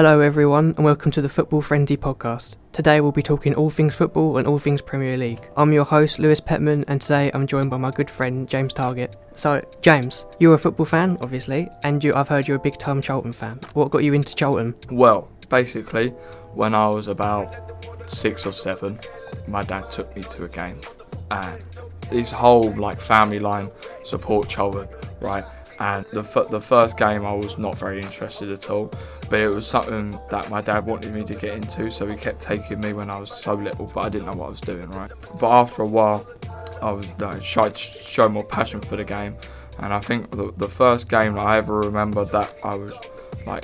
Hello everyone and welcome to the Football Frenzy podcast. Today we'll be talking all things football and all things Premier League. I'm your host Lewis Pettman and today I'm joined by my good friend James Target. So James, you're a football fan obviously and I've heard you're a big time Charlton fan. What got you into Charlton? Well, basically when I was about 6 or 7, my dad took me to a game and his whole family line support Charlton, right? And the first game I was not very interested at all, but it was something that my dad wanted me to get into, so he kept taking me when I was so little, but I didn't know what I was doing, right? But after a while, I was tried to show more passion for the game, and I think the first game that I ever remember that I was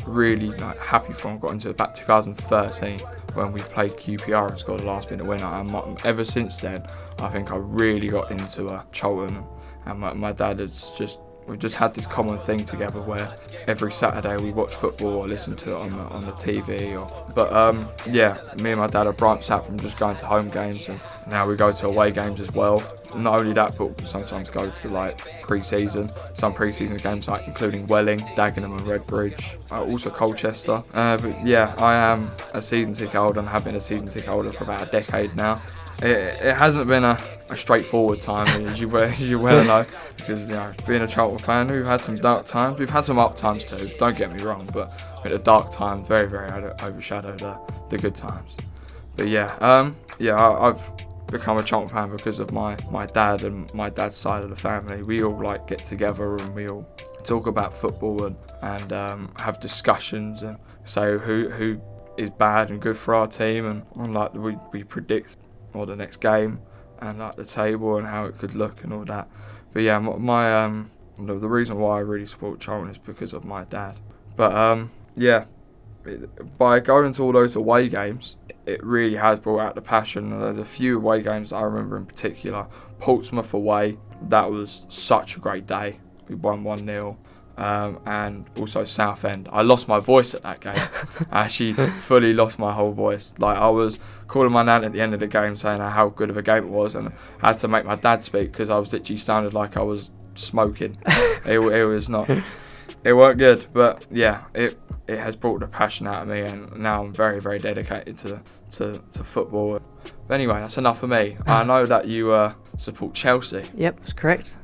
really happy from got into about 2013 when we played QPR and scored a last minute winner, and ever since then I think I really got into Charlton, and my dad we just had this common thing together where every Saturday we watch football or listen to it on the TV. Me and my dad have branched out from just going to home games, and now we go to away games as well. Not only that, but we sometimes go to pre-season, some pre-season games including Welling, Dagenham and Redbridge, also Colchester. But yeah, I am a season ticket holder and have been a season ticket holder for about a decade now. It hasn't been a straightforward time, as you well know, because being a Charlton fan, we've had some dark times. We've had some up times too. Don't get me wrong, but the dark times very overshadowed the good times. But I've become a Charlton fan because of my dad and my dad's side of the family. We all get together and we all talk about football and have discussions and say who is bad and good for our team, and we predict the next game and the table and how it could look and all that. But yeah, the reason why I really support Charlton is because of my dad. But by going to all those away games, it really has brought out the passion. There's a few away games that I remember in particular. Portsmouth away, that was such a great day. We won 1-0. And also Southend. I lost my voice at that game. I actually fully lost my whole voice. I was calling my nan at the end of the game saying how good of a game it was, and I had to make my dad speak because I was literally sounded like I was smoking. It was not. It weren't good, but yeah, it has brought the passion out of me, and now I'm very, very dedicated to football. But anyway, that's enough for me. I know that you support Chelsea. Yep, that's correct.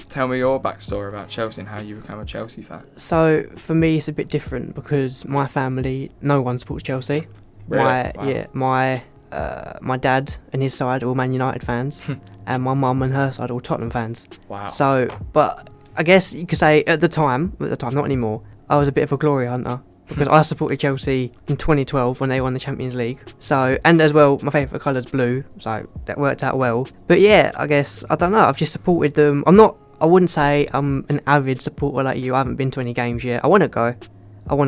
Tell me your backstory about Chelsea and how you became a Chelsea fan. So for me it's a bit different because my family, no one supports Chelsea. Really? My dad and his side are all Man United fans and my mum and her side are all Tottenham fans. Wow. So, but I guess you could say at the time, not anymore, I was a bit of a glory hunter because I supported Chelsea in 2012 when they won the Champions League. So, and as well, my favourite colour's blue, so that worked out well. But yeah, I guess, I don't know, I've just supported them. I wouldn't say I'm an avid supporter like you. I haven't been to any games yet. I want to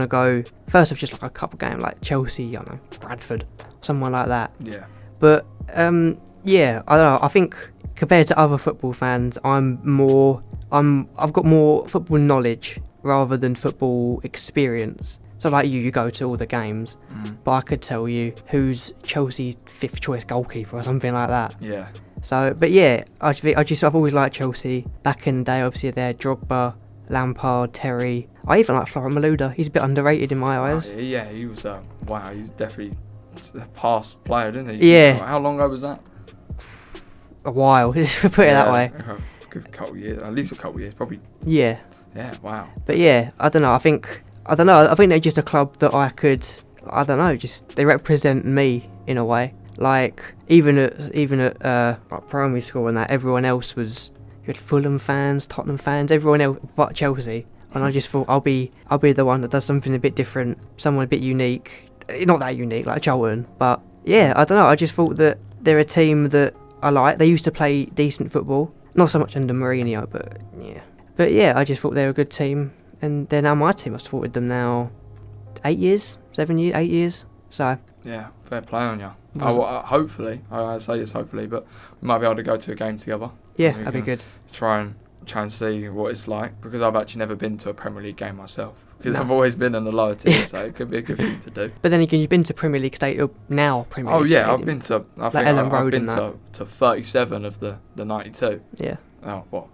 go first of just a couple games like Chelsea, Bradford, someone like that. Yeah. But I don't know. I think compared to other football fans, I've got more football knowledge rather than football experience. So like you go to all the games, but I could tell you who's Chelsea's 5th choice goalkeeper or something like that. Yeah. So, but yeah, I've always liked Chelsea. Back in the day, obviously there, Drogba, Lampard, Terry. I even like Florent Malouda. He's a bit underrated in my eyes. Yeah, he was. He's definitely a past player, didn't he? Yeah. How long ago was that? A while, put it that way. A good couple of years, at least a couple of years, probably. Yeah. Yeah. Wow. But yeah, I don't know. I think they're just a club that they represent me in a way. Even at primary school and that, everyone else was, you had Fulham fans, Tottenham fans, everyone else but Chelsea, and I just thought I'll be the one that does something a bit different, someone a bit unique, not that unique like Charlton, but yeah, I don't know, I just thought that they're a team that I like. They used to play decent football, not so much under Mourinho, but yeah, I just thought they were a good team, and they're now my team. I've supported them now 8 years, so yeah, fair play on you. Hopefully, I say this hopefully, but we might be able to go to a game together. Yeah, that'd be good. Try and see what it's like, because I've actually never been to a Premier League game myself, because I've always been in the lower tier, so it could be a good thing to do. But then again, you've been to Premier League Stadium now. Premier League Stadium. I've been to. I've been to 37 of the 92. Yeah. Oh, what?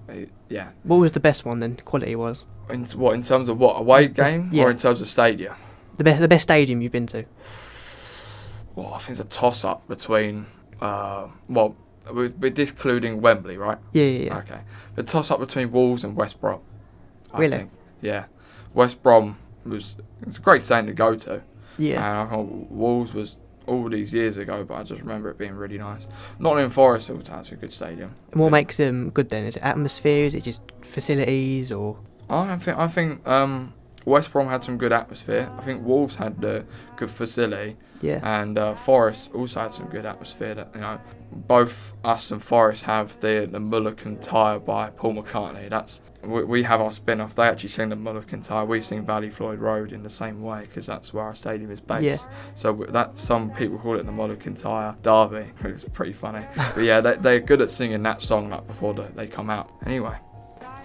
Yeah. What was the best one then, quality-wise? In terms of what, away game, yeah. or in terms of stadium? The best stadium you've been to? Well, I think it's a toss-up between, well, we're discluding Wembley, right? Yeah. Okay. The toss-up between Wolves and West Brom. Really? I think. Yeah. West Brom it's a great stadium to go to. Yeah. And I thought Wolves was all these years ago, but I just remember it being really nice. Nottingham Forest also has a good stadium. And what makes them good then? Is it atmosphere? Is it just facilities or? I think West Brom had some good atmosphere. I think Wolves had a good facility. Yeah. And Forest also had some good atmosphere. That, you know, both us and Forest have the Mullican Tyre by Paul McCartney. We have our spin-off. They actually sing the Mullican Tyre. We sing Valley Floyd Road in the same way because that's where our stadium is based. Yeah. So some people call it the Mullican Tyre Derby. It's pretty funny. But yeah, they're good at singing that song like before they come out. Anyway.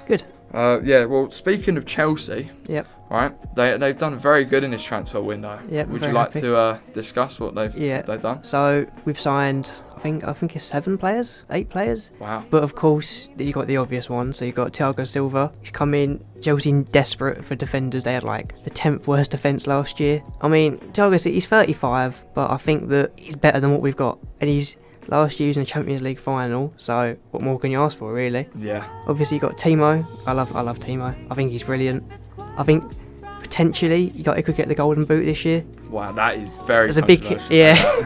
Good. Yeah. Well, speaking of Chelsea. Yep. Right, they've done very good in this transfer window. Yep, Would you very like happy. to discuss what they've done? So we've signed, I think it's 8 players. Wow. But of course, you got the obvious ones. So you got Thiago Silva. He's come in. Chelsea desperate for defenders. They had like the 10th worst defence last year. I mean, he's 35, but I think that he's better than what we've got. And last year he was in the Champions League final. So what more can you ask for, really? Yeah. Obviously you got Timo. I love Timo. I think he's brilliant. I think potentially he could get the Golden Boot this year. Wow, that is very It's a controversial.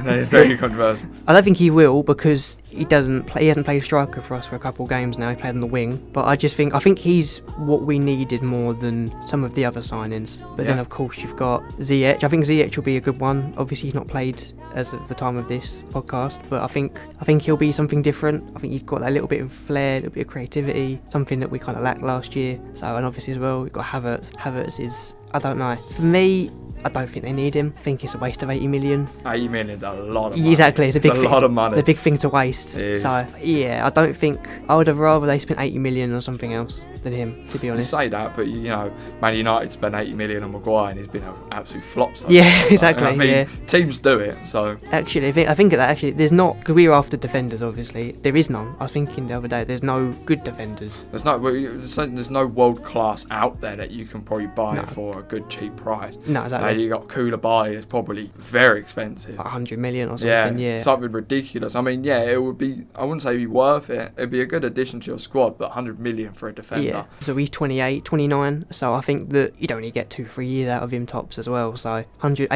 That is very controversial. I don't think he will because he hasn't played striker for us for a couple of games now. He played on the wing, but I think he's what we needed more than some of the other signings. But then of course you've got Ziyech. I think Ziyech will be a good one. Obviously he's not played as of the time of this podcast, but I think he'll be something different. I think he's got that little bit of flair, a little bit of creativity, something that we kind of lacked last year. So, and obviously as well we've got Havertz. Havertz is, I don't know. For me, I don't think they need him. I think it's a waste of 80 million. 80 million is a lot of money. Exactly, it's a lot of money. It's a big thing to waste. So yeah, I don't think I would have rather they spent 80 million on something else than him, to be honest. You say that, but you know, Man United spent 80 million on Maguire and he's been an absolute flop. Yeah, exactly. I mean, teams do it. So actually, I think that actually there's not, because we were after defenders. Obviously, there is none. I was thinking the other day, there's no good defenders. There's no world class out there that you can probably buy for a good cheap price. No, exactly. You got Koulibaly, it's probably very expensive. Like 100 million or something. Yeah, something ridiculous. I mean, yeah, it would be. I wouldn't say it'd be worth it. It'd be a good addition to your squad, but 100 million for a defender. Yeah. So he's 28, 29. So I think that you'd only get 2-3 years out of him tops as well. So 100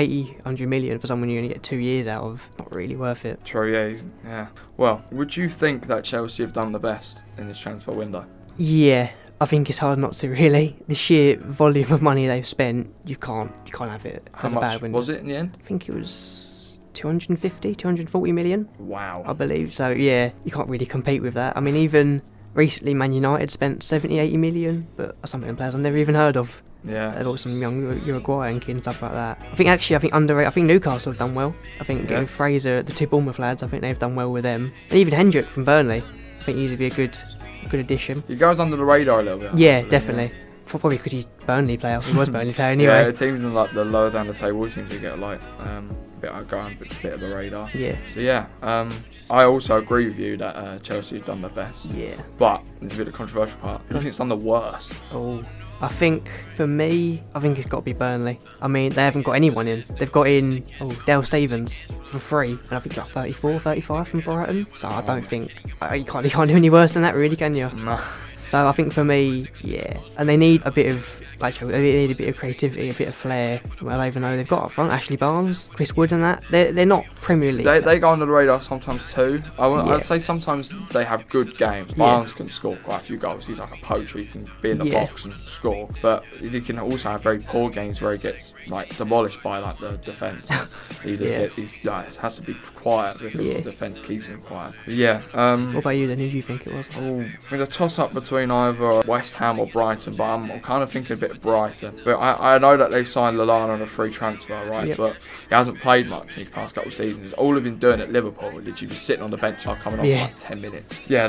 million for someone you only get 2 years out of, not really worth it. True. Yeah. Well, would you think that Chelsea have done the best in this transfer window? Yeah. I think it's hard not to, really. The sheer volume of money they've spent, you can't have it as a bad window. Was it in the end? I think it was 240 million. Wow. I believe. So yeah, you can't really compete with that. I mean, even recently Man United spent 70-80 million, but some of them players I've never even heard of. Yeah. They've got some young Uruguayan kids and stuff like that. I think underrated. I think Newcastle have done well. I think getting Fraser, the 2 Bournemouth lads, I think they've done well with them. And even Hendrick from Burnley, I think he'd be a good addition. He goes under the radar a little bit. Yeah, definitely. Probably because he's Burnley player. He was Burnley player anyway. Yeah, teams in like the lower down the table seem to get like a bit of the radar. Yeah. So yeah, I also agree with you that Chelsea have done the best. Yeah. But there's a bit of controversial part. Who do you think's done the worst? Oh. I think, for me, it's got to be Burnley. I mean, they haven't got anyone in. They've got in Dale Stevens for free, and I think it's like 34, 35 from Brighton. So I don't think you can't do any worse than that, really, can you? No. So I think for me, yeah. And they need a bit of they need a bit of creativity, a bit of flair. Well, I even know they've got up front Ashley Barnes, Chris Wood, and that. They're not Premier League. They go under the radar sometimes too. I'd say sometimes they have good games. Barnes can score quite a few goals. He's like a poacher. He can be in the box and score. But he can also have very poor games where he gets like demolished by like the defence. He just has to be quiet because the defence keeps him quiet. But yeah. What about you then? Who do you think it was? I think a toss up between either West Ham or Brighton, but I'm kind of thinking a bit of Brighton. But I know that they've signed Lallana on a free transfer, right? Yep. But he hasn't played much in his past couple of seasons. All they've been doing at Liverpool is literally just sitting on the bench, like coming off for like 10 minutes. Yeah,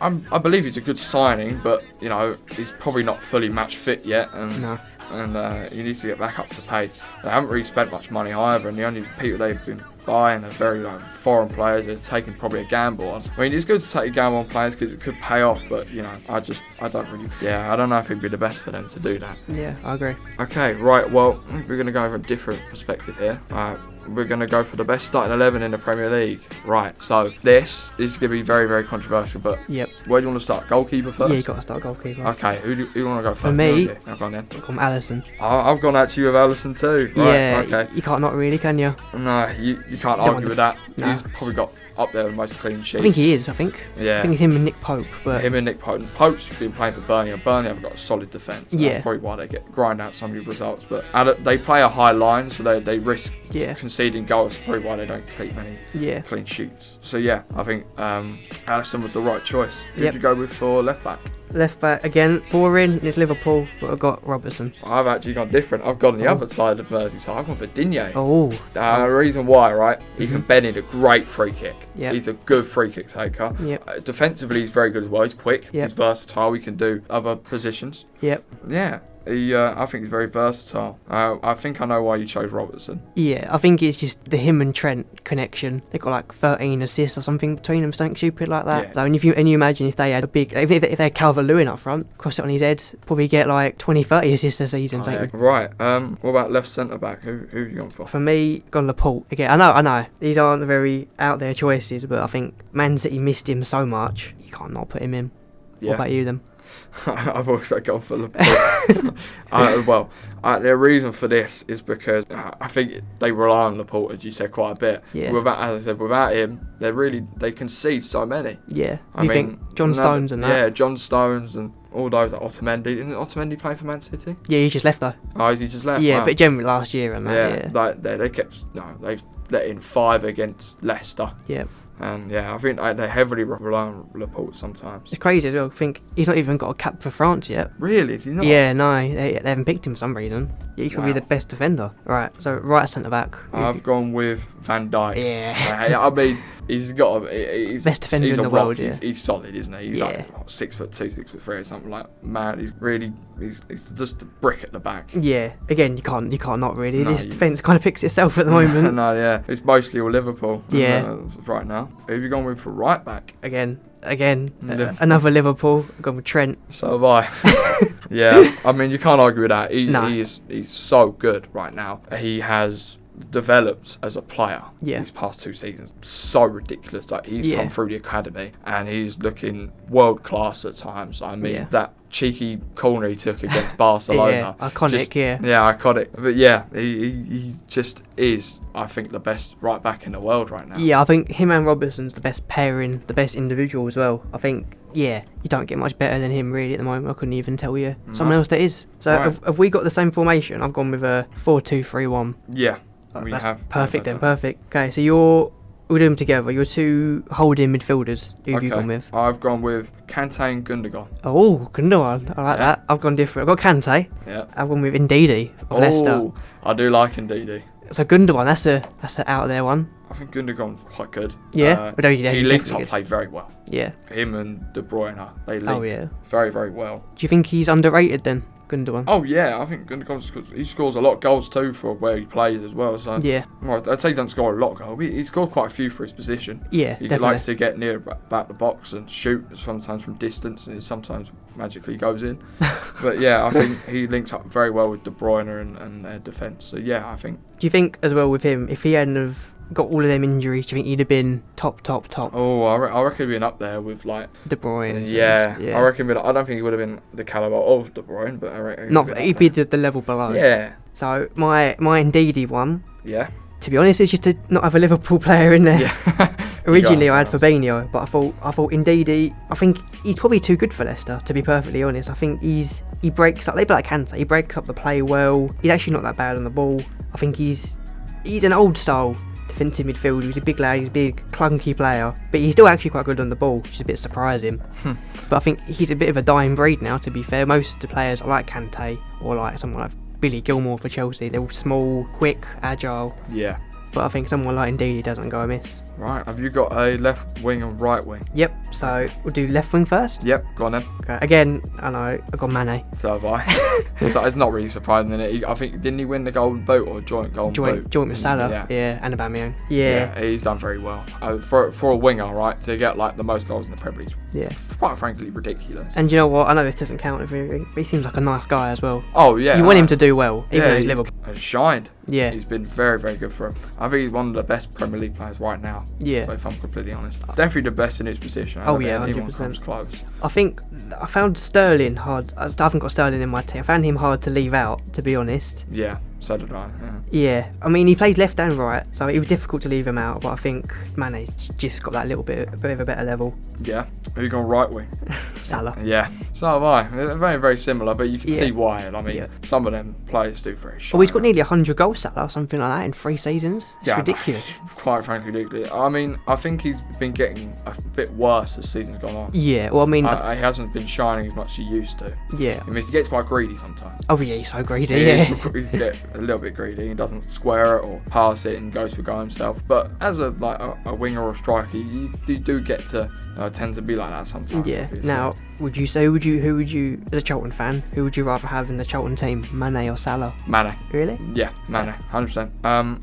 I believe he's a good signing, but you know he's probably not fully match fit yet, and he needs to get back up to pace. They haven't really spent much money either, and the only people they've been buying are very foreign players. They're taking probably a gamble on. I mean, it's good to take a gamble on players because it could pay off, but I don't know if it'd be the best for them to do that. Yeah, I agree. Okay, right. Well, we're gonna go for a different perspective here. We're going to go for the best starting 11 in the Premier League. Right, so this is going to be very, very controversial, but yep. Where do you want to start? Goalkeeper first? Yeah, you got to start goalkeeper. Okay, who do you want to go first? For me, I've gone then. I've gone Alisson. I've gone actually with Alisson too. Right, yeah, okay. You can't not really, can you? No, you can't argue with that. No. He's probably got up there with the most clean sheets. I think he is, Yeah. I think it's him and Nick Pope. But him and Nick Pope. Pope's been playing for Burnley, and Burnley have got a solid defence. Yeah. That's probably why they grind out some of the results. But they play a high line, so they risk conceding goals. That's probably why they don't keep many clean sheets. So yeah, I think Alisson was the right choice. Who did you go with for left back? Left back again, boring. It's Liverpool, but I've got Robertson. I've actually gone different. I've gone on the other side of Merseyside. I've gone for Digne. The reason why, right? He can bend in a great free kick. Yep. He's a good free kick taker. Yep. Defensively, he's very good as well. He's quick. Yep. He's versatile. He can do other positions. Yep. Yeah. I think he's very versatile. I think I know why you chose Robertson. Yeah, I think it's just the him and Trent connection. They got like 13 assists or something between them, something stupid like that. Yeah. So and you imagine if they had if they had Calvert-Lewin up front, cross it on his head, probably get like 20-30 assists a season. Yeah. Right. What about left centre back? Who have you gone for? For me, gone Laporte again. I know these aren't very out there choices, but I think Man City missed him so much. You can't not put him in. Yeah. What about you then? I've also gone for Laporte. The reason for this is because I think they rely on Laporte, as you said, quite a bit. Yeah. Without him, they concede so many. Yeah. I mean, think John Stones and that? Yeah, John Stones and all those. Like Otamendi. Isn't Otamendi playing for Man City? Yeah, he just left though. Oh, is he just left? Yeah, wow. but generally last year and that. Yeah. They've let in 5 against Leicester. Yeah. And I think they heavily rely on Laporte sometimes. It's crazy as well. I think he's not even got a cap for France yet. Really? Is he not? Yeah, no, they haven't picked him for some reason. Yeah, he's probably the best defender. Right, so right centre back. I've gone with Van Dijk. Yeah. I mean, he's best defender in the world. Yeah. He's solid, isn't he? He's like 6'2", 6'3", or something like. Man, he's just a brick at the back. Yeah. Again, you can't not really. This defence kind of picks itself at the moment. No, yeah, it's mostly all Liverpool. Yeah. Right now. Who have you gone with for right back? Again, another Liverpool. I've gone with Trent. So have I. Yeah, I mean, you can't argue with that. He's so good right now. He has developed as a player these past 2 seasons. So ridiculous. Like he's come through the academy and he's looking world class at times. I mean, that cheeky corner he took against Barcelona. Iconic. Iconic. But he just is, I think, the best right back in the world right now. Yeah, I think him and Robertson's the best pairing, the best individual as well. I think, you don't get much better than him really at the moment. I couldn't even tell you someone else that is. So have we got the same formation? I've gone with a 4-2-3-1. Yeah, we have. Perfect then, perfect. Okay, so we'll do them together. Your 2 holding midfielders. Who have you gone with? I've gone with Kante and Gundogan. Oh, Gundogan. I like that. I've gone different. I've got Kante. Yeah. I've gone with Ndidi of Leicester. I do like Ndidi. So Gundogan, that's a out there one. I think Gundogan's quite good. Yeah? He linked up play very well. Yeah. Him and De Bruyne, they link very, very well. Do you think he's underrated then, Gundogan? Oh yeah, I think Gundogan scores a lot of goals too for where he plays as well. So well, I'd say he doesn't score a lot of goals. He scored quite a few for his position. Yeah, he likes to get near back the box and shoot, sometimes from distance, and he sometimes magically goes in. But I think he links up very well with De Bruyne and their defence. So I think. Do you think as well with him, if he hadn't have got all of them injuries, do you think he'd have been top? Oh, I reckon he'd been up there with like De Bruyne. I reckon. I don't think he would have been the calibre of De Bruyne, but I reckon he'd be the level below. Yeah. So my Ndidi one. Yeah. To be honest, it's just to not have a Liverpool player in there. Yeah. Originally, I had Fabinho, but I thought Ndidi. I think he's probably too good for Leicester. To be perfectly honest, I think he breaks up. They play like Kante. He breaks up the play well. He's actually not that bad on the ball. I think he's an old style defensive midfielder. He's a big lad, he's a big clunky player, but he's still actually quite good on the ball, which is a bit surprising. But I think he's a bit of a dying breed now, to be fair. Most of the players are like Kante or like someone like Billy Gilmore for Chelsea. They're all small, quick, agile. Yeah. but I think someone like Ndidi doesn't go amiss. Right, have you got a left wing and right wing? Yep, so we'll do left wing first. Yep, go on then. Okay. Again, I know, I got Mane. So have I. So it's not really surprising, innit? I think, didn't he win the Golden Boot or joint Golden Boot? Joint with Salah, yeah, and Aubameyang. Yeah. He's done very well. For a winger, right, to get like the most goals in the Premier League, Yeah. quite frankly ridiculous. And you know what? I know this doesn't count, but he seems like a nice guy as well. Oh yeah. You want him to do well, even though he's he's Liverpool. shined. Yeah. He's been very, very good for him. I think he's one of the best Premier League players right now. Yeah. If I'm completely honest. Definitely the best in his position. I Oh, don't think yeah, anyone 100%. comes close. I think I found Sterling hard. I haven't got Sterling in my team. I found him hard to leave out, to be honest. Yeah, so did I. Yeah. Yeah, I mean, he plays left and right, so it was difficult to leave him out, but I think Mane's just got that little bit of a better level. Yeah. Who you going right wing? Salah. Yeah. So have I. They're very, very similar, but you can Yeah. see why. I mean, Yeah. some of them players do very shine. Oh, he's got nearly 100 goals, Salah, or something like that, in 3 seasons. It's Yeah, I know. ridiculous. Quite frankly, ridiculous. I mean, I think he's been getting a bit worse as season's gone on. Yeah, well, I mean, He hasn't been shining as much as he used to. yeah. I mean, he gets quite greedy sometimes. Oh, yeah, he's so greedy, He yeah. gets a little bit greedy. He doesn't square it or pass it and goes for goal himself. But as a winger or a striker, you do get to tend to be like that sometimes. Yeah. obviously. Now, who would you, as a Charlton fan, who would you rather have in the Charlton team, Mane or Salah? Mane. Really? Yeah, Mane, 100%.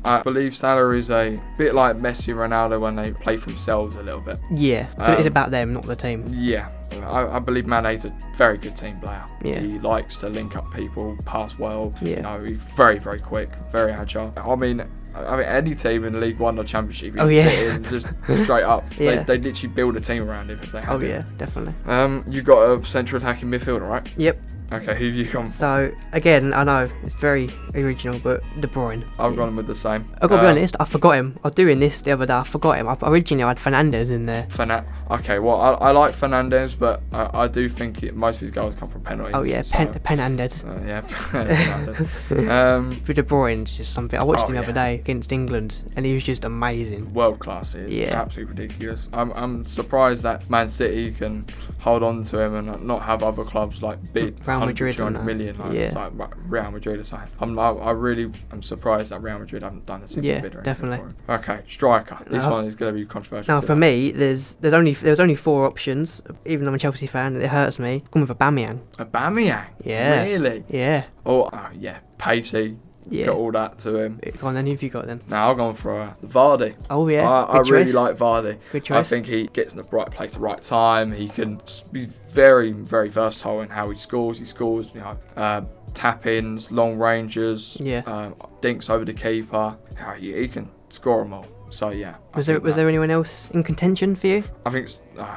I believe Salah is a bit like Messi and Ronaldo when they play for themselves a little bit. Yeah. So it's about them, not the team. Yeah, I believe Mane's a very good team player. Yeah. He likes to link up people, pass well. Yeah. You know, he's very, very quick, very agile. I mean, any team in League One or Championship, Oh, yeah. fit in just straight up. Yeah. They literally build a team around him if they have Oh, it. yeah, definitely. You got a central attacking midfielder, right? Yep. Okay, who have you gone? So, again, I know, it's very original, but De Bruyne. I've gone with the same. I've got to be honest, I forgot him. I was doing this the other day, I forgot him. Originally, I had Fernandes in there. Okay, well, I like Fernandes, but I do think most of his goals come from penalties. Oh, yeah, so- Penandes. Yeah, Fernandes. But De Bruyne's just something. I watched Oh, him the other yeah. day against England, and he was just amazing. World class. It's Yeah. absolutely ridiculous. I'm surprised that Man City can hold on to him and not have other clubs like big Real 100, Madrid 200 and that. million. Like, Yeah. it's like Real Madrid or something. I'm surprised that Real Madrid haven't done a single Yeah, bid or anything definitely. for him. Okay, striker. This Now- one is going to be controversial. Now, for me, there was only 4 options. Even though I'm a Chelsea fan, it hurts me. I've gone with Aubameyang. Aubameyang. Yeah. Really? Yeah. Oh, yeah. Pacey. Yeah. Got all that to him. Go on then, who have you got then? Now I've gone for Vardy. Oh, yeah. I Good really choice. like Vardy. Good I choice. think he gets in the right place at the right time. He can be very, very versatile in how he scores. He scores, tap-ins, long ranges, dinks over the keeper. He can score them all. So yeah. Was there anyone else in contention for you? I think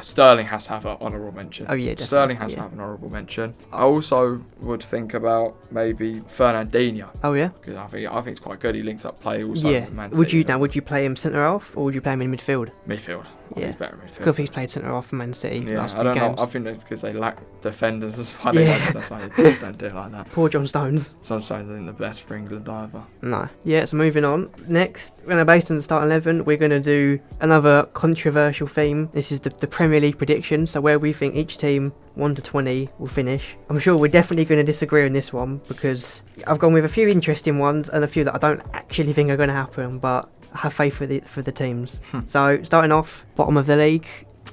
Sterling has to have an honourable mention. Oh, yeah, definitely, Sterling has to yeah. have an honourable mention. I also would think about maybe Fernandinho, Oh, yeah. because I think it's quite good. He links up play also Yeah. with Man Would City. you play him centre half or would you play him in midfield? Midfield. I think Yeah. he's better in midfield. Because he's played centre half for Man City Yeah, last I few don't know. games. I think it's because they lack defenders. That's why they Yeah. that's why they don't do it like that. Poor John Stones. Sometimes they're the best for England either. No. Yeah, so moving on. Next, we're going to based on the start 11, we're going to do another controversial theme. This is the Premier League prediction, so where we think each team 1 to 20 will finish. I'm sure we're definitely going to disagree on this one because I've gone with a few interesting ones and a few that I don't actually think are going to happen, but I have faith for the teams. So, starting off, bottom of the league.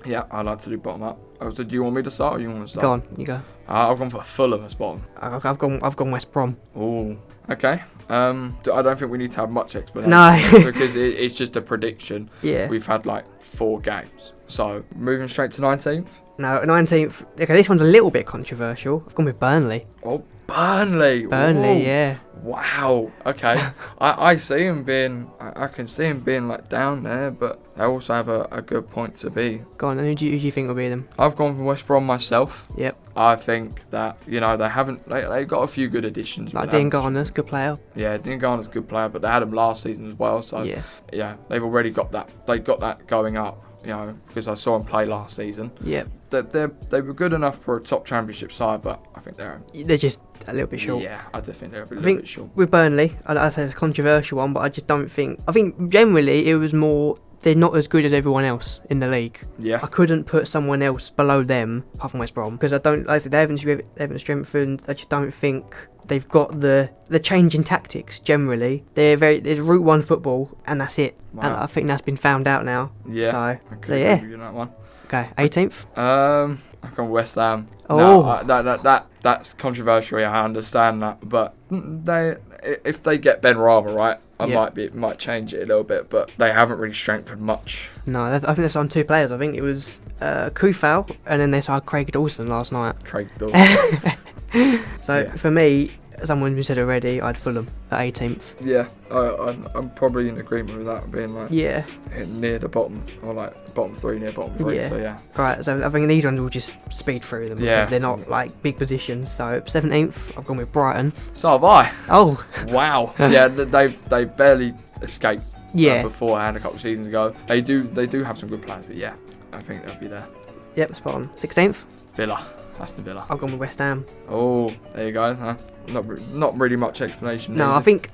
Yeah, I like to do bottom up. So do you want me to start or you want to start? Go on, you go. I've gone for Fulham as bottom. I've gone West Brom. Oh, okay. I don't think we need to have much explanation. No. Because it's just a prediction. Yeah. We've had like 4 games. So moving straight to 19th. No, 19th. Okay, this one's a little bit controversial. I've gone with Burnley. Oh, Burnley. Burnley, Ooh. yeah. Wow. Okay. I see him being. I can see him being like down there, but they also have a good point to be. Go on, and who do you think will be them? I've gone for West Brom myself. Yep. I think that they haven't. They got a few good additions. Like but they Dean haven't- Garner's good player. Yeah, Dean Garner's a good player, but they had him last season as well. So Yeah. they've already got that. They got that going up. Because I saw him play last season. Yep. They were good enough for a top championship side, but I think They're just a little bit short. Yeah, I do think they're a little think bit short. with Burnley, I say it's a controversial one, but I just don't think. I think generally it was more they're not as good as everyone else in the league. Yeah. I couldn't put someone else below them apart from West Brom because I don't. Like I said, they haven't strengthened. I just don't think they've got the change in tactics generally. There's route one football, and that's it. Wow. And I think that's been found out now. Yeah. So agree yeah. with you on that one. Okay, 18th. I've gone West Ham. Oh. No, that's controversial. Yeah, I understand that, but if they get Ben Rama right, might change it a little bit. But they haven't really strengthened much. No, I think they've signed 2 players. I think it was Kufal, and then they signed Craig Dawson last night. Craig Dawson. So for me, someone's been said already, I'd Fulham at 18th. Yeah, I'm probably in agreement with that, being like near the bottom, or like bottom 3, near bottom 3. Yeah. So yeah. Right, so I think these ones will just speed through them because they're not like big positions. So 17th, I've gone with Brighton. So have I. Oh. Wow. Yeah, they've barely escaped. Yeah. Beforehand, a couple of seasons ago, they do have some good players, but yeah, I think they'll be there. Yep, spot on. 16th. Villa. Aston Villa. I've gone with West Ham. Oh, there you go. Huh? Not really much explanation. No, I think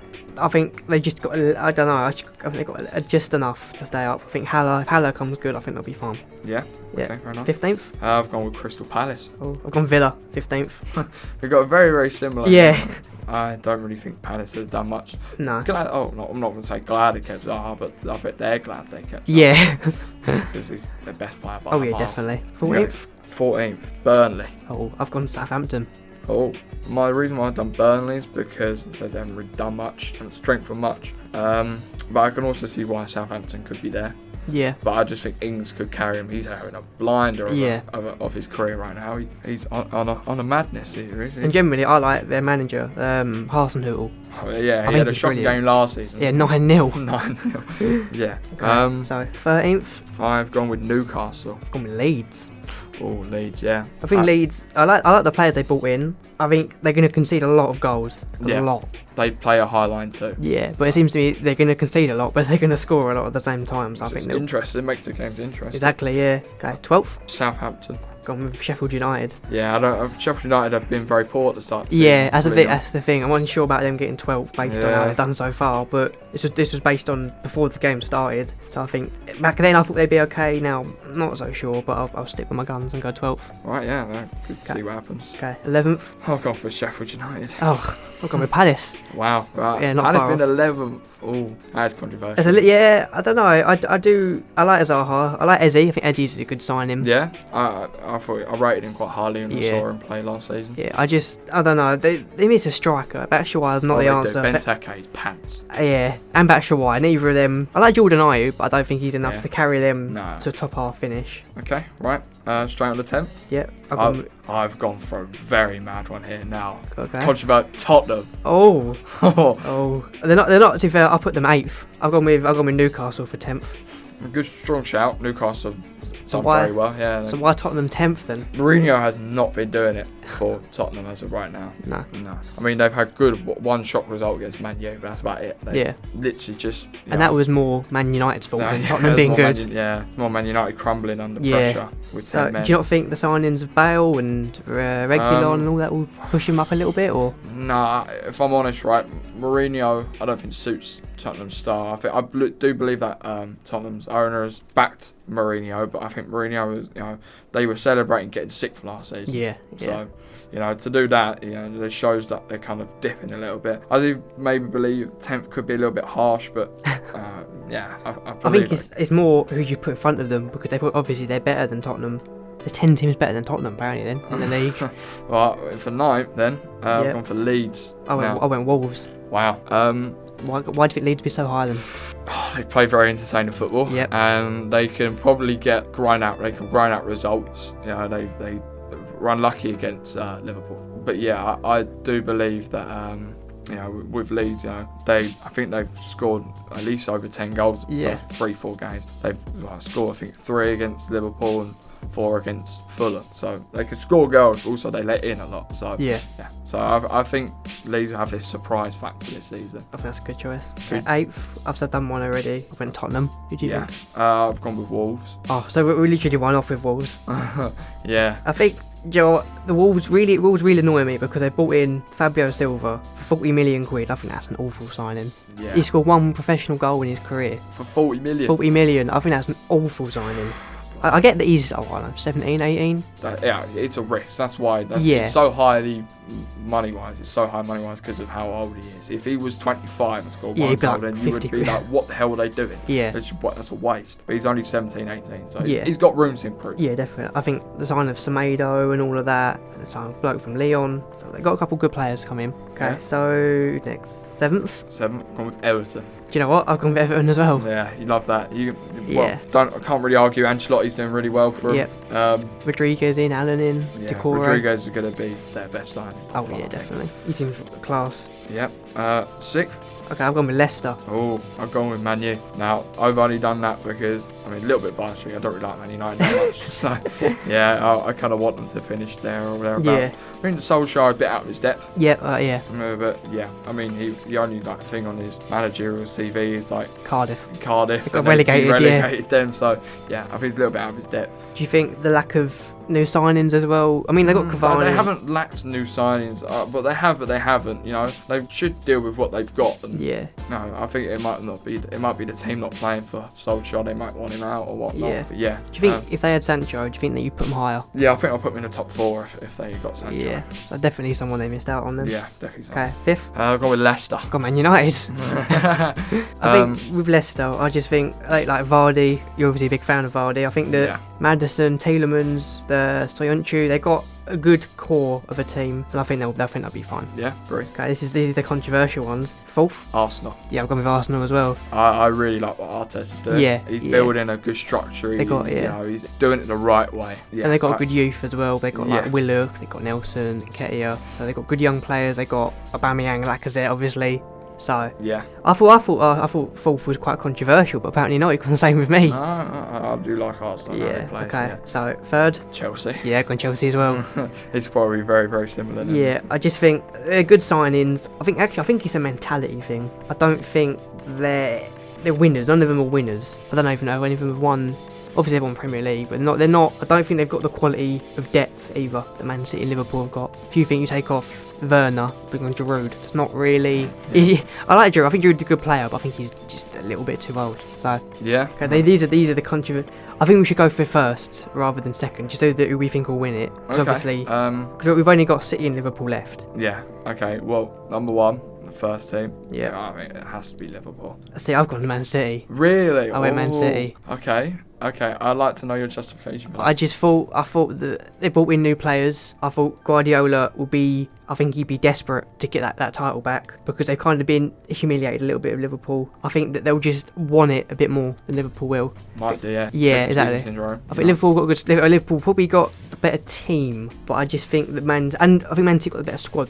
they just got. I don't know. I think they got just enough to stay up. I think if Haller comes good, I think they'll be fine. Yeah. Yeah. Okay, fair enough. 15th. I've gone with Crystal Palace. Oh, I've gone Villa. 15th. We've got a very, very similar. Yeah. I don't really think Palace have done much. No. I'm not going to say glad they kept Zaha, but I bet they're glad they kept. Yeah. Because he's their best player by Oh a yeah, mile. definitely. 14th. 14th, Burnley. Oh, I've gone Southampton. Oh, my reason why I've done Burnley is because they haven't really done much, haven't strengthened much. But I can also see why Southampton could be there. Yeah. But I just think Ings could carry him. He's having a blinder of his career right now. He's on a madness. And generally, I like their manager, Hasenhüttl. Oh, yeah, he had a shocking game last season. Yeah, 9-0. 9-0. Yeah. Okay. So 13th. I've gone with Newcastle. I've gone with Leeds. Oh, Leeds, yeah. I think Leeds. I like the players they brought in. I think they're going to concede a lot of goals. A lot. They play a high line too. Yeah, but it seems to me they're going to concede a lot, but they're going to score a lot at the same time. So I think it's interesting. It makes the games interesting. Exactly. Yeah. Okay. 12th. Southampton. Gone with Sheffield United. Yeah, Sheffield United have been very poor at the start. Yeah, that's the thing. I'm unsure about them getting 12th based on how they've done so far, but this was based on before the game started. So I think back then I thought they'd be okay. Now not so sure, but I'll stick with my guns and go 12th. Right, yeah, good to see what happens. Okay, 11th. I'll go for Sheffield United. Oh, I've gone with Palace. Wow, right. Yeah, not Palace far been 11th. Oh, that's controversial. I don't know. I like Zaha. I like Eze. I think Eze's a good signing. Yeah, I thought I rated him quite highly when I saw him play last season. Yeah, I don't know. They miss a striker. Batshuayi's not the answer. Benteke's pants. Yeah, and Batshuayi. Neither of them. I like Jordan Ayew, but I don't think he's enough to carry them to a top half finish. Okay, right. Straight on the 10th. Yep. I've gone for a very mad one here now. Okay. Controversial Tottenham. Oh. They're not. To be fair, I'll put them 8th. I've gone with Newcastle for 10th. A good strong shout. Newcastle done very well. Yeah. So why Tottenham 10th then? Mourinho has not been doing it for Tottenham as of right now. No. I mean, they've had good one shock result against Man U, but that's about it. They literally just. And that was more Man United's fault than Tottenham being good. More Man United crumbling under pressure with 10 men. Do you not think the signings of Bale and Reguilon and all that will push him up a little bit, or? Nah, if I'm honest, right, Mourinho, I don't think suits Tottenham's style. I do believe that Tottenham's owners backed Mourinho, but I think Mourinho, they were celebrating getting 6th last season. Yeah. So, to do that, it shows that they're kind of dipping a little bit. I do maybe believe 10th could be a little bit harsh, but I think it's more who you put in front of them, because they're better than Tottenham. There's 10 teams better than Tottenham apparently then in the league. Well, for 9th then, I've gone for Leeds. I went Wolves. Wow. Why do you think Leeds be so high then? They play very entertaining football. Yep. And they can probably grind out results. They run lucky against Liverpool. But yeah, I do believe that with Leeds, I think they've scored at least over 10 goals in the first 3-4 games. They've scored, I think, 3 against Liverpool and 4 against Fulham. So they could score goals, but also they let in a lot. So So I think Leeds will have this surprise factor this season. I think that's a good choice. 8th, I've done one already. I went Tottenham. Who do you think? I've gone with Wolves. Oh, so we literally won off with Wolves. Yeah. I think, the Wolves really annoy me because they brought in Fabio Silva for 40 million quid. I think that's an awful signing. Yeah. He scored 1 professional goal in his career. For 40 million? 40 million. I think that's an awful signing. I get that he's, I don't know, 17, 18. Yeah, it's a risk. That's why Yeah. it's so highly money-wise. It's so high money-wise because of how old he is. If he was 25 and scored one he'd be goal, like then you would 50 be like, what the hell are they doing? Yeah. That's a waste. But he's only 17, 18, so Yeah. he's got room to improve. Yeah, definitely. I think the sign of Semedo and all of that, and the sign of bloke from Leon. So they got a couple good players come in. Okay, Yeah. so next 7th. 7, gone with Everton. Do you know what? I've gone with Everton as well. Yeah, you love that. Yeah. I can't really argue. Ancelotti's doing really well for him. Rodriguez in, Allen in, Yeah, Decore. Rodriguez is going to be their best signing. Oh I yeah, think. definitely. He seems class. Yep. 6th. Okay, I've gone with Leicester. Oh, I've gone with Man U. Now, I've only done that because, I mean, a little bit biased. I don't really like Man United that much. So, yeah, I kind of want them to finish there or thereabouts. Yeah. I think Solskjaer is a bit out of his depth. Yeah, yeah. But, yeah, I mean, the only like thing on his managerial CV is like Cardiff. Cardiff. They got and then he relegated, them. So, yeah, I think he's a little bit out of his depth. Do you think the lack of new signings as well? I mean, they got Cavani. They haven't lacked new signings, but they haven't. You know, they should deal with what they've got. And Yeah. no, I think it might be the team not playing for Solskjaer. They might want him out or whatnot. Yeah. But yeah. Do you think if they had Sancho, do you think that you put them higher? Yeah, I think I'll put them in the top 4 if they got Sancho. Yeah. So definitely someone they missed out on then. Yeah, definitely. So. Okay, 5th. I'll go with Leicester. Got Man United. I think with Leicester, I just think like Vardy. You're obviously a big fan of Vardy. I think that Maddison, Tielemans, the Soyuncu, they got a good core of a team, and I think they'll be fine. Yeah, agree. Okay, these are the controversial ones. 4th. Arsenal. Yeah, I've gone with Arsenal as well. I really like what Arteta's doing. Yeah, he's building a good structure. They got you know, he's doing it the right way. Yeah, and they got a good youth as well. They got like Willock, they got Nelson, Ketia. So they got good young players. They got Aubameyang, Lacazette, obviously. So yeah, I thought 4th was quite controversial, but apparently not. You can the same with me. I do like Arsenal. Yeah. Place, okay. Yeah. So 3rd. Chelsea. Yeah, gone Chelsea as well. It's probably very, very similar. Then. Yeah, I just think they're good signings. I think it's a mentality thing. I don't think they're winners. None of them are winners. I don't even know if any of them have won. Obviously, they've won Premier League, but they're not. I don't think they've got the quality of depth either that Man City and Liverpool have got. If you think you take off Werner, bring on Giroud, it's not really. Yeah. I like Giroud. I think Giroud's a good player, but I think he's just a little bit too old. So yeah. Okay, these are the controversial. I think we should go for first rather than second, just so that we think will win it. Because obviously, because we've only got City and Liverpool left. Yeah. Okay. Well, number 1. The first team. Yeah. I mean, it has to be Liverpool. See, I've gone to Man City. Really? I went Man City. Okay. I'd like to know your justification for that. I thought that they brought in new players. I thought Guardiola will be. I think he'd be desperate to get that title back because they've kind of been humiliated a little bit of Liverpool. I think that they'll just want it a bit more than Liverpool will. Might do, yeah. Yeah, exactly. I think Liverpool got a good. Liverpool probably got the better team, but I just think that Man City got the better squad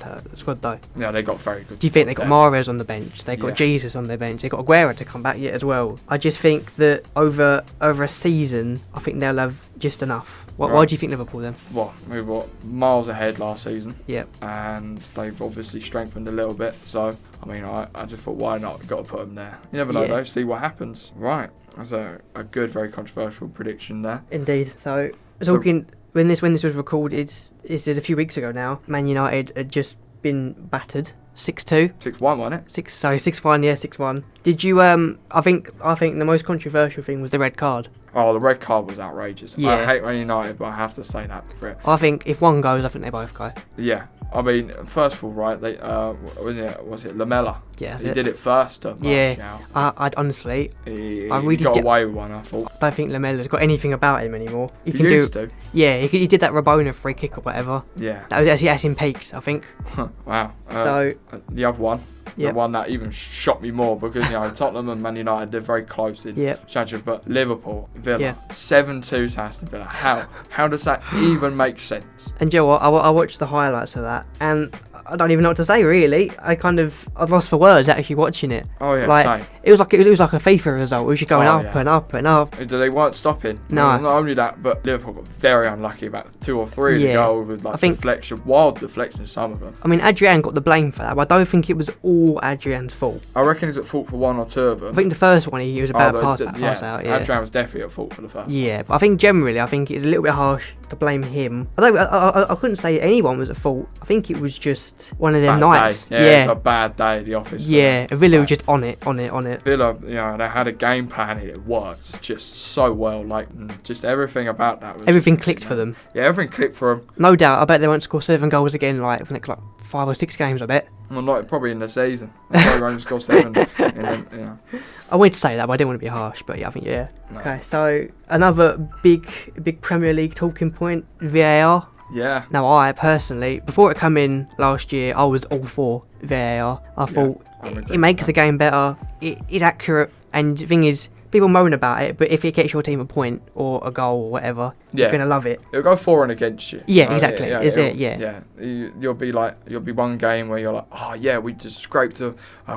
though. Yeah, they got very good. Do you think they got Mahrez on the bench? They got Jesus on their bench. They got Aguero to come back yet as well. I just think that over a season, I think they'll have just enough. Why do you think Liverpool then? Well, we were miles ahead last season. Yep. And they've obviously strengthened a little bit. So, I mean, I just thought, why not? Got to put them there. You never know, though. See what happens. Right. That's a good, very controversial prediction there. Indeed. So talking when this was recorded, this is a few weeks ago now. Man United had just been battered. 6-2. 6-1, wasn't it? 6-1. Yeah, 6-1. Did you? I think the most controversial thing was the red card. Oh, the red card was outrageous. Yeah. I hate Man United, but I have to say that for it. I think if one goes, I think they both go. Yeah. I mean, first of all, right? They was it Lamella? Yeah, he did it first. Yeah. I honestly, he really got away with one. I thought. I don't think Lamella's got anything about him anymore. He used to. Yeah, he did that Rabona free kick or whatever. Yeah. That's in peaks, I think. Wow. So the other one. The one that even shocked me more because Tottenham and Man United, they're very close in championship, but Liverpool, Villa, 7-2 to Aston Villa. How does that even make sense? And you know what? I watched the highlights of that, and I don't even know what to say really. I'd lost for words actually watching it. Oh yeah, same. It was like a FIFA result. It was just going up and up and up. They weren't stopping. No. Not only that, but Liverpool got very unlucky about 2 or 3 of the goals with deflection, wild deflection, some of them. I mean, Adrian got the blame for that, but I don't think it was all Adrian's fault. I reckon he's at fault for 1 or 2 of them. I think the first one he was a bad pass out. Yeah. Adrian was definitely at fault for the first. Yeah, but I think generally, it's a little bit harsh to blame him. I couldn't say anyone was at fault. I think it was just one of them nights. Yeah, it's a bad day at the office. Yeah, Villa was just on it. it? Villa, they had a game plan and it worked just so well. Like, just everything about that. Everything clicked for them. Yeah, everything clicked for them. No doubt. I bet they won't score 7 goals again, like 5 or 6 games, I bet. Well, not probably in the season. They probably won't score 7. I wanted to say that, but I didn't want to be harsh. But yeah, I think yeah. No. Okay, so another big Premier League talking point: VAR. Yeah. Now, I personally, before it came in last year, I was all for VAR. I thought it makes the game better. It is accurate, and the thing is, people moan about it, but if it gets your team a point or a goal or whatever, you're gonna love it. It'll go for and against you. Yeah, exactly. Yeah. You'll be one game where you're like, oh yeah, we just scraped a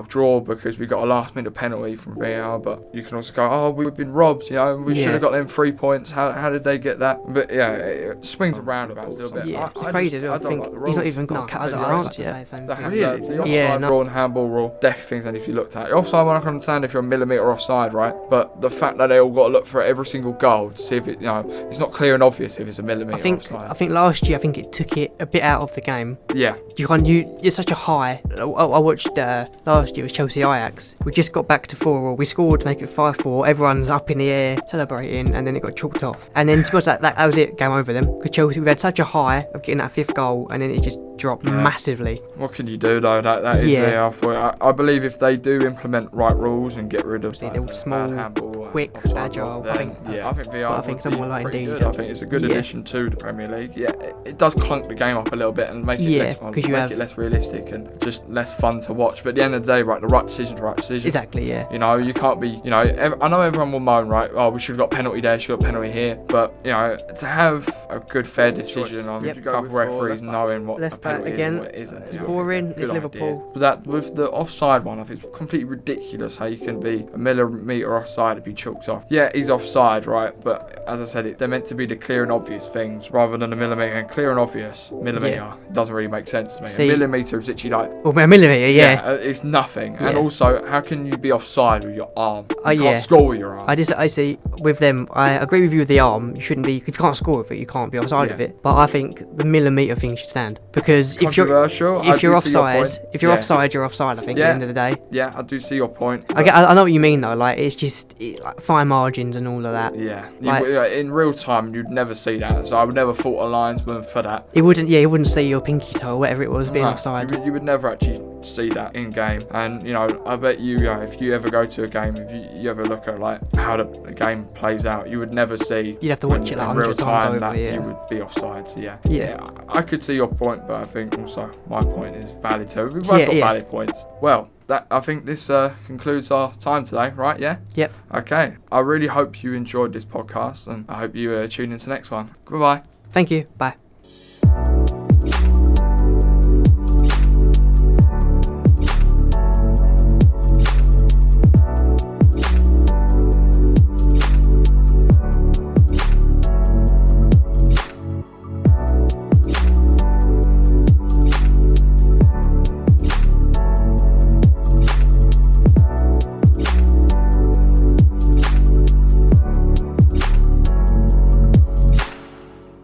draw because we got a last minute penalty from VAR, but you can also go, oh, we've been robbed. We should have got them 3 points. How did they get that? But yeah, it swings around about a little bit. Yeah, it's crazy. I think he's not even got cut as a France yet. The offside rule and handball rule, definitely things that need to be looked at. The offside one, I can understand if you're a millimetre offside, right? But the fact that they all got to look for every single goal to see if it, it's not clear and obvious if it's a millimetre offside. I think last year, it took it a bit out of the game. Yeah. You're such a high. I watched last year, it was Chelsea Ajax. We just got back to 4-4. We scored to make it 5-4. Everyone's up in the air celebrating, and then it got chalked off. And then to be honest, that was it. Game over them. Because Chelsea, we had such a high of getting that 5th goal, and then it just dropped massively. What can you do though? That is VAR for it. I believe if they do implement right rules and get rid of they're small, handball, quick, agile. I think VAR. I think someone like Indeed. I think it's a good addition to the Premier League. Yeah, it does clunk the game up a little bit and make it less fun, make it less realistic and just less fun to watch. But at the end of the day, right, the right decision's the right decision. Exactly. Yeah. You can't be. I know everyone will moan, right? Oh, we should have got penalty there, should have got penalty here. But to have a good, fair decision on a couple referees knowing what a penalty is and what it isn't. It's boring. It's Liverpool. But that with the offside one, I think it's completely ridiculous how you can be a millimetre offside and be chalked off. Yeah, he's offside, right? But as I said, they're meant to be the clear and obvious things rather than a millimetre. And clear and obvious millimetre doesn't really make sense to me. A millimetre is literally like a millimetre, it's nothing. And also, how can you be offside with your arm? You can't score with your arm. I see with them. I agree with you with the arm. You shouldn't be. If you can't score with it, you can't be offside with it. But I think the millimetre thing should stand because if you're offside, you're offside. I think at the end of the day. Yeah, I do see your point. I know what you mean though. Like it's just like fine margins and all of that. Yeah. In real time, you'd never see that. So I would never fault a linesman for that. He wouldn't see your pinky toe, whatever it was, being offside. You would never actually see that in game. And I bet you, if you ever go to a game, if you ever look at like how the game plays out, you would never see. You'd have to watch it like 100 times over. That you would be offside. So yeah. I could see your point, but I think also my point is valid too. We've both got valid points. Well. I think this concludes our time today, right? Yeah? Yep. Okay. I really hope you enjoyed this podcast and I hope you tune into the next one. Goodbye. Thank you. Bye.